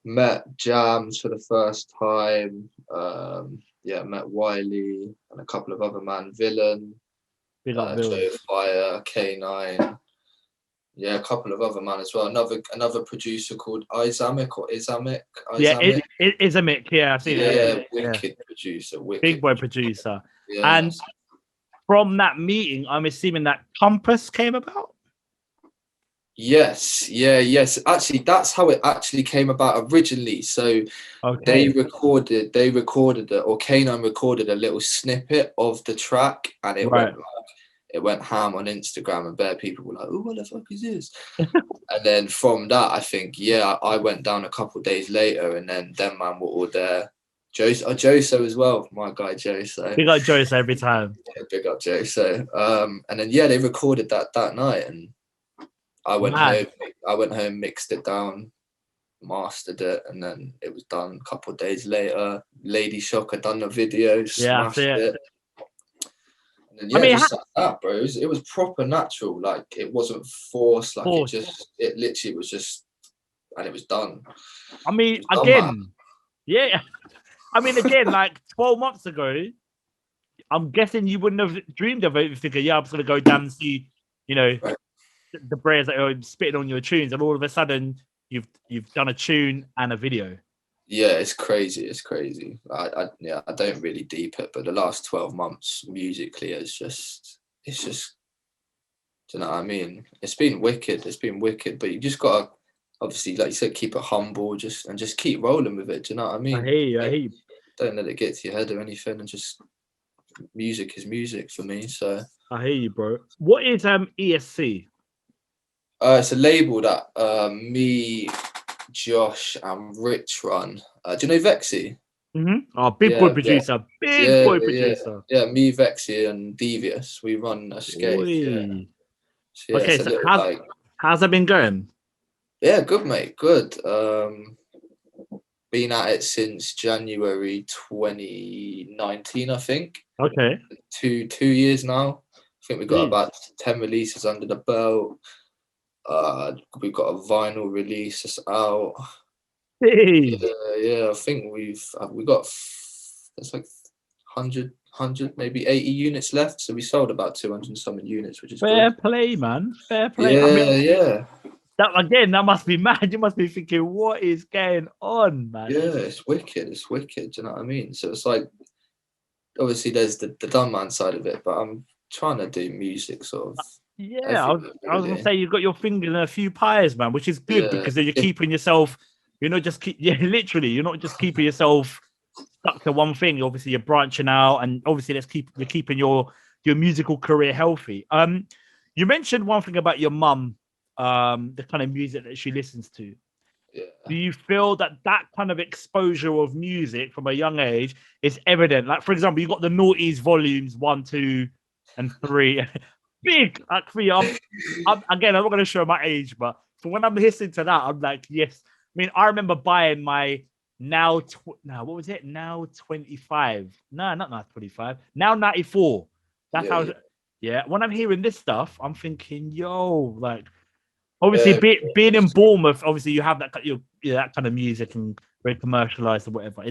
met Jams for the first time. Met Wiley and a couple of other man, Villain, Joe Fire, K9. Yeah, a couple of other man as well. Another producer called Izamic. Yeah, Izamic. Yeah, I've seen it. Wicked producer. Big boy producer. Yeah, and from that meeting, I'm assuming that Compass came about? Yes. Actually, that's how it actually came about originally. So they recorded it, or K9 recorded a little snippet of the track, and it went ham on Instagram, and bare people were like, "Oh, what the fuck is this?" And then from that, I think, I went down a couple of days later, and then them man were all there. Joso as well, my guy Joso. Big up Joso every time. Yeah, big up Joso. And then they recorded that night, and I went home, mixed it down, mastered it, and then it was done. A couple of days later, Lady Shock had done the video, smashed it. And then, just like that, bro. It was proper natural. Like, it wasn't forced. Like, it literally was just, and it was done. I mean, again, like 12 months ago, I'm guessing you wouldn't have dreamed of it. Thinking, I'm just gonna go down and see, the Braves that are spitting on your tunes, and all of a sudden you've done a tune and a video. Yeah, it's crazy. I don't really deep it, but the last 12 months musically it's just, do you know what I mean? It's been wicked, but you just gotta, obviously, like you said, keep it humble, just keep rolling with it. Do you know what I mean? I hear you. Don't let it get to your head or anything, and just, music is music for me. So I hear you, bro. What is ESC? It's a label that me, Josh, and Rich run. Do you know Vexy? Mm-hmm. Oh, big boy producer. Big boy producer. Yeah, me, Vexy, and Devious. We run Escape. So how's that been going? Yeah, good, mate. Good. Been at it since January 2019, I think. Okay. 2 years now. I think we got about 10 releases under the belt. We've got a vinyl release that's out. Hey. I think we got, there's like 100 maybe 80 units left, so we sold about 200 and something units, which is fair good. play, man. Fair play. That must be mad. You must be thinking, what is going on, man? Yeah, it's wicked. Do you know what I mean? So it's like, obviously there's the Dunman side of it, but I'm trying to do music sort of. Yeah, I was gonna say you've got your finger in a few pies, man, which is good because then you're keeping yourself. You're not just literally. You're not just keeping yourself stuck to one thing. Obviously, you're branching out, and obviously, you're keeping your musical career healthy. You mentioned one thing about your mum, the kind of music that she listens to. Do you feel that kind of exposure of music from a young age is evident? Like, for example, you got the Noughties volumes 1, 2, and 3. Big, like, for you. Again, I'm not going to show my age, but for when I'm listening to that, I'm like, yes. I mean, I remember buying my what was it? Now 25. No, not now 25. Now 94. That's how. Yeah. When I'm hearing this stuff, I'm thinking, yo, like, obviously, being in Bournemouth, obviously you have that that kind of music and very commercialized or whatever.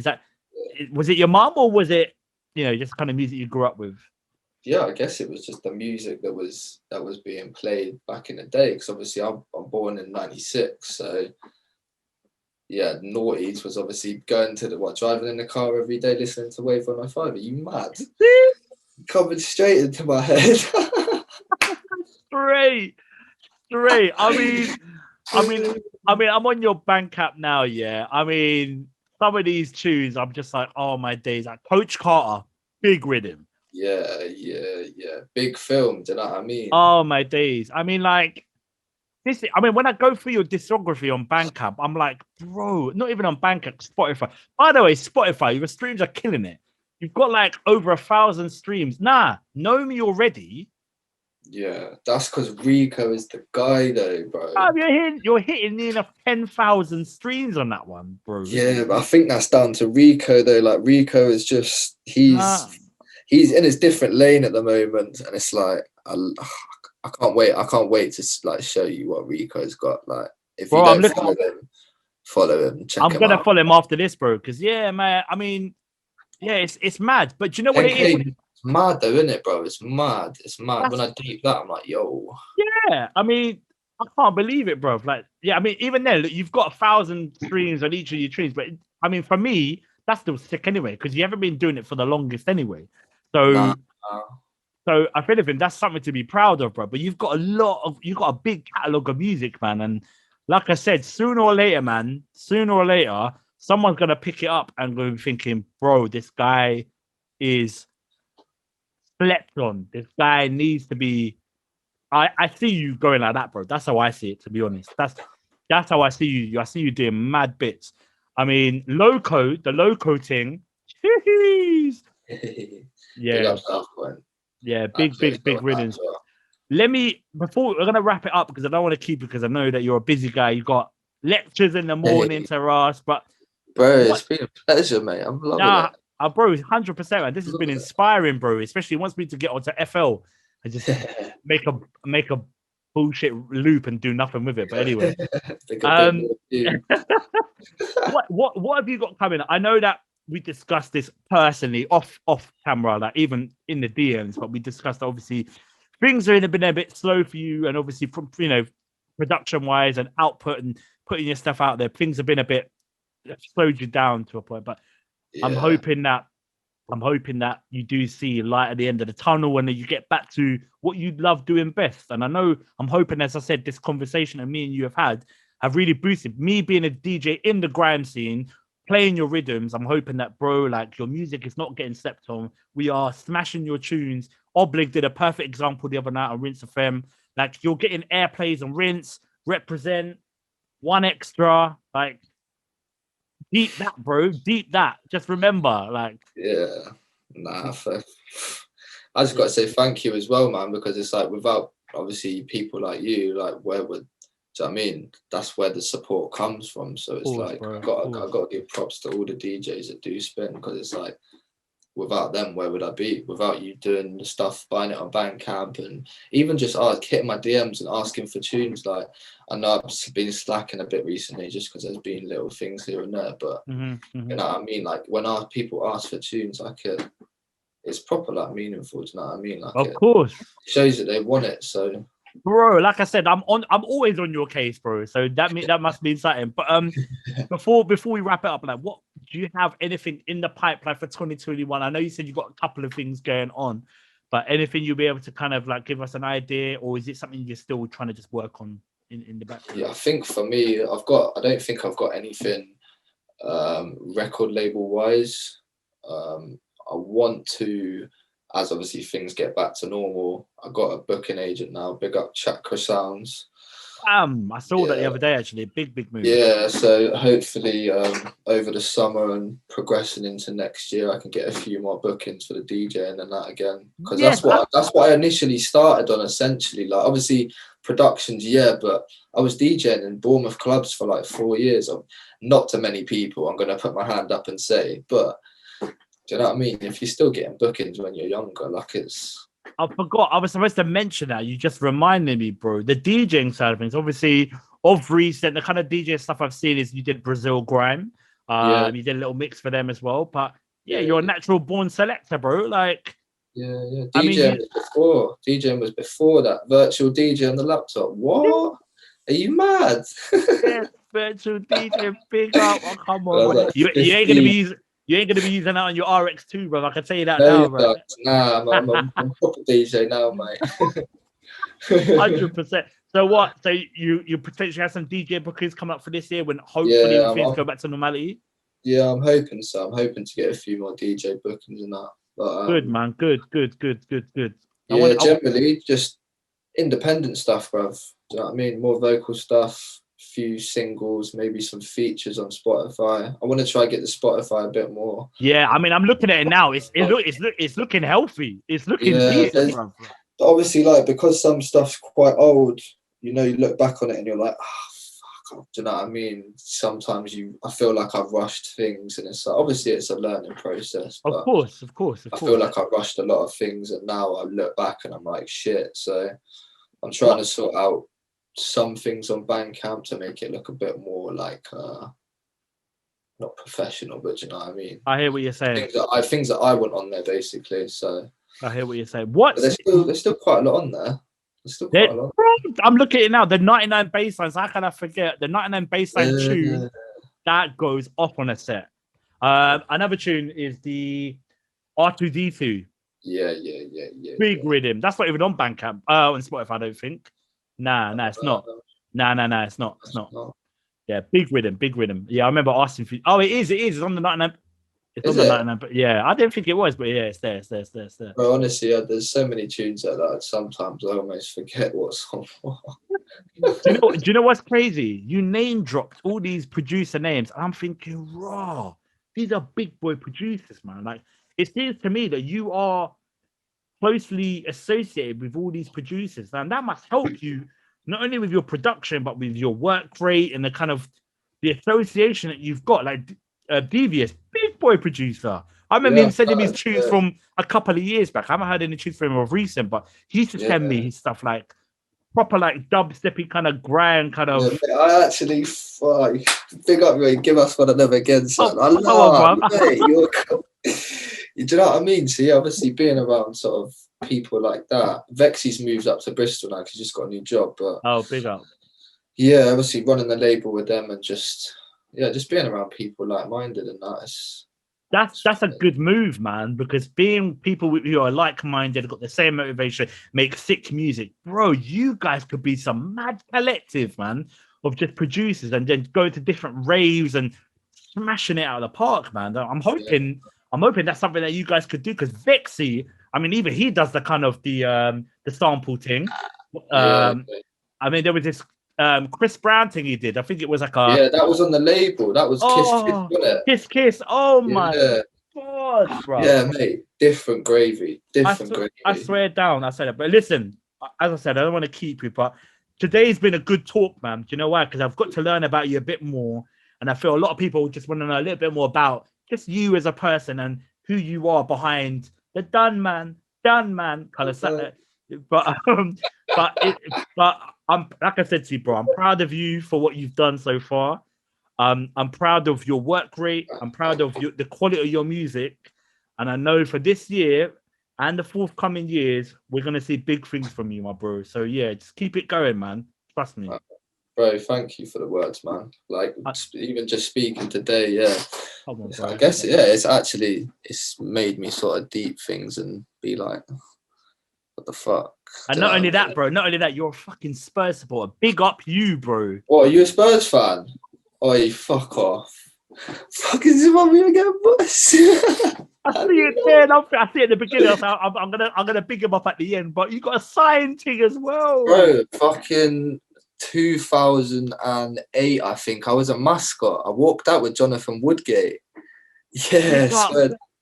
Was it your mum, or was it just kind of music you grew up with? Yeah, I guess it was just the music that was being played back in the day. Because obviously I'm born in '96, so yeah, Noughties was obviously going to driving in the car every day listening to Wave 105. Are you mad? Coming straight into my head. Straight. I mean, I'm on your Bandcamp now. Yeah, I mean, some of these tunes, I'm just like, oh my days. Like Coach Carter, big rhythm. Yeah. Big film. Do you know what I mean? Oh my days. I mean, like this. I mean, when I go through your discography on Bandcamp, I'm like, bro, not even on Bandcamp, Spotify. By the way, Spotify, your streams are killing it. You've got like over 1,000 streams. Nah, Know Me Already. Yeah, that's because Rico is the guy, though, bro. You're hitting near 10,000 streams on that one, bro. Yeah, but I think that's down to Rico, though. Like Rico is just he's in his different lane at the moment, and it's like I can't wait. I can't wait to like show you what Rico's got. Like if you don't follow him. Check him out. I'm gonna follow him after this, bro. Because yeah, man. I mean, yeah, it's mad. But do you know what it is? It's mad though, isn't it, bro? It's mad. When I deep that, I'm like, yo. Yeah, I mean, I can't believe it, bro. Like, yeah, I mean, even then, look, you've got 1,000 streams on each of your streams, but I mean, for me, that's still sick anyway, because you haven't been doing it for the longest anyway. So, so if anything, that's something to be proud of, bro. But you've got a big catalog of music, man. And like I said, sooner or later, someone's gonna pick it up and go thinking, bro, this guy is slept on. This guy needs to be. I see you going like that, bro. That's how I see it, to be honest. That's how I see you. I see you doing mad bits. I mean, the loco thing. Yeah. Yeah, big riddance. Before we're gonna wrap it up, because I don't want to keep it, because I know that you're a busy guy. You got lectures in the morning to us, but bro, it's been a pleasure, mate. I'm loving it. Bro, 100%, man. This has been inspiring, bro. Especially once me to get onto FL and just make a bullshit loop and do nothing with it. But anyway, what have you got coming? I know that we discussed this personally off camera, like even in the DMs, but we discussed obviously things are been a bit slow for you, and obviously from production wise and output and putting your stuff out there, things have been a bit slowed you down to a point. But yeah. I'm hoping that you do see light at the end of the tunnel, and that you get back to what you love doing best. And I'm hoping, as I said, this conversation that me and you have really boosted me being a DJ in the grime scene, playing your rhythms. I'm hoping that, bro, like your music is not getting slept on. We are smashing your tunes. Oblig did a perfect example the other night on Rinse FM. Like, you're getting airplays on Rinse, Represent, One Extra, like, deep that, bro. Deep that. Just remember, like. Yeah. Nah. I just got to say thank you as well, man, because it's like without obviously people like you, like where would, do you know what I mean? That's where the support comes from. So it's like I got to give props to all the DJs that do spin, because it's like without them, where would I be? Without you doing the stuff, buying it on Bandcamp, and even just hitting my DMs and asking for tunes. Like, I know I've been slacking a bit recently just because there's been little things here and there, but you know what I mean? Like when people ask for tunes, like it's proper like meaningful. Do you know what I mean? Like, of course, it shows that they want it. So, bro, like I said, I'm always on your case, bro. So that must be exciting. But before we wrap it up, like, what do you have anything in the pipeline for 2021? I know you said you got a couple of things going on, but anything you'll be able to kind of like give us an idea, or is it something you're still trying to just work on in the background? Yeah, I think for me, I don't think I've got anything record label wise. I want to, as obviously things get back to normal, I got a booking agent now. Big up Chakra Sounds. I saw that the other day, actually. Big move. Yeah, so hopefully over the summer and progressing into next year, I can get a few more bookings for the DJing and that again. Because that's what I initially started on, essentially. Like, obviously, productions, but I was DJing in Bournemouth clubs for like 4 years. Not to many people, I'm going to put my hand up and say, but do you know what I mean? If you're still getting bookings when you're younger, like it's... I forgot. I was supposed to mention that. You just reminded me, bro. The DJing side of things, obviously, of recent, the kind of DJ stuff I've seen is you did Brazil Grime. You did a little mix for them as well. But you're a natural born selector, bro. Like, DJing was before that. Virtual DJ on the laptop. What? Are you mad? Virtual DJ, big up. Oh, come on, like you ain't gonna be using that on your RX2, bro. I can tell you that now, bro. Nah, I'm a proper DJ now, mate. 100%. So what? So you potentially have some DJ bookings coming up for this year when hopefully things go back to normality? Yeah, I'm hoping so. I'm hoping to get a few more DJ bookings and that. But, good, man. Good. Generally just independent stuff, bruv. Do you know what I mean? More vocal stuff, few singles, maybe some features on Spotify. I want to try and get the Spotify a bit more. Yeah, I mean, I'm looking at it now. It's looking healthy. It's looking decent, bruv. Obviously, like, because some stuff's quite old, you look back on it and you're like, fuck, do you know what I mean? Sometimes I feel like I've rushed things, and it's like, obviously it's a learning process. But of course. I feel like I've rushed a lot of things, and now I look back and I'm like, shit. So I'm trying to sort out some things on Bandcamp to make it look a bit more like not professional, but you know what I mean? I hear what you're saying. Things that I want on there, basically. So I hear what you're saying. What? There's still quite a lot on there. I'm looking at it now. The 99 basslines. How can I forget the 99 bassline tune that goes off on a set? Another tune is the R2D2. Yeah. Big rhythm. That's not even on Bandcamp. On Spotify, I don't think. Nah, it's not. Nah, it's not. Yeah, big rhythm. Yeah, I remember asking for. Oh, it is. It's on the 99. It's on the 99. But yeah, I didn't think it was, but yeah, it's there. Bro, honestly, there's so many tunes that sometimes I almost forget what's on. Do you know what's crazy? You name dropped all these producer names. I'm thinking, raw. These are big boy producers, man. Like, it seems to me that you are closely associated with all these producers, and that must help you not only with your production but with your work rate and the kind of the association that you've got. Like Devious, big boy producer. I remember him sending me his tunes from a couple of years back. I haven't heard any tunes from him of recent, but he used to send me his stuff like proper like dubsteppy kind of grind kind of. Yeah, I actually big up, mate. Give us one another again, son. I love, mate. Do you know what I mean? So yeah, obviously being around sort of people like that. Vexy's moved up to Bristol now because he's just got a new job. But big up. Yeah, obviously running the label with them and just being around people like-minded and that is. That's a good move, man, because being people who are like-minded, got the same motivation, make sick music, bro. You guys could be some mad collective, man, of just producers and then go to different raves and smashing it out of the park, man. I'm hoping that's something that you guys could do, because Vexy, I mean, even he does the kind of the sample thing. I mean, there was this Chris Brown thing he did. I think it was like that was on the label. That was Kiss, wasn't it? Kiss. Oh my God, bro. Yeah, mate. Different gravy. I swear down. I said it. But listen, as I said, I don't want to keep you, but today's been a good talk, man. Do you know why? Because I've got to learn about you a bit more, and I feel a lot of people just want to know a little bit more about just you as a person and who you are behind the Dunman kind of stuff. But I'm, like I said to you, bro, I'm proud of you for what you've done so far. I'm proud of your work rate. I'm proud of the quality of your music. And I know for this year and the forthcoming years, we're going to see big things from you, my bro. So yeah, just keep it going, man. Trust me. Bro, thank you for the words, man. Like, even just speaking today, Come on, bro. I guess, it's made me sort of deep things and be like, what the fuck? And not only that, you're a fucking Spurs supporter. Big up you, bro. What, are you a Spurs fan? Oi, fuck off. Fucking Zimbabwe again, boss. I see it there. I see it at the beginning. I'm gonna big him up at the end. But you got a sign thing as well, bro. Fucking 2008, I think. I was a mascot. I walked out with Jonathan Woodgate. Yeah,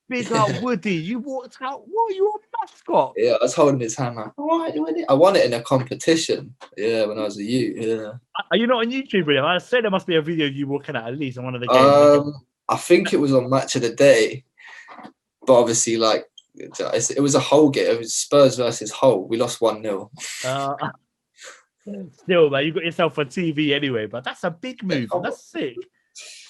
big up Woody. You walked out. What? You were a mascot? Yeah, I was holding his hand. Like, all right, Woody. I won it in a competition. Yeah, when I was a youth. Yeah. Are you not on YouTube, William? I said there must be a video of you walking out at least in one of the games. I think it was on Match of the Day, but obviously, like, it was a Hull game. It was Spurs versus Hull. We lost 1-0. Still, man, you got yourself on TV anyway, but that's a big move. That's sick.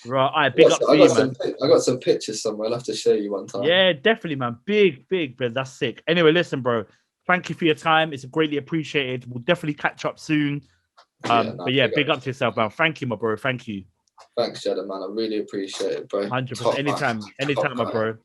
Right, all right, big up to you, man. I got some pictures somewhere. I'll have to show you one time. Yeah, definitely, man. Big, bro. That's sick. Anyway, listen, bro. Thank you for your time. It's greatly appreciated. We'll definitely catch up soon. But yeah, big up to yourself, man. Thank you, my bro. Thank you. Thanks, Jedah, man. I really appreciate it, bro. 100%. Anytime, my bro.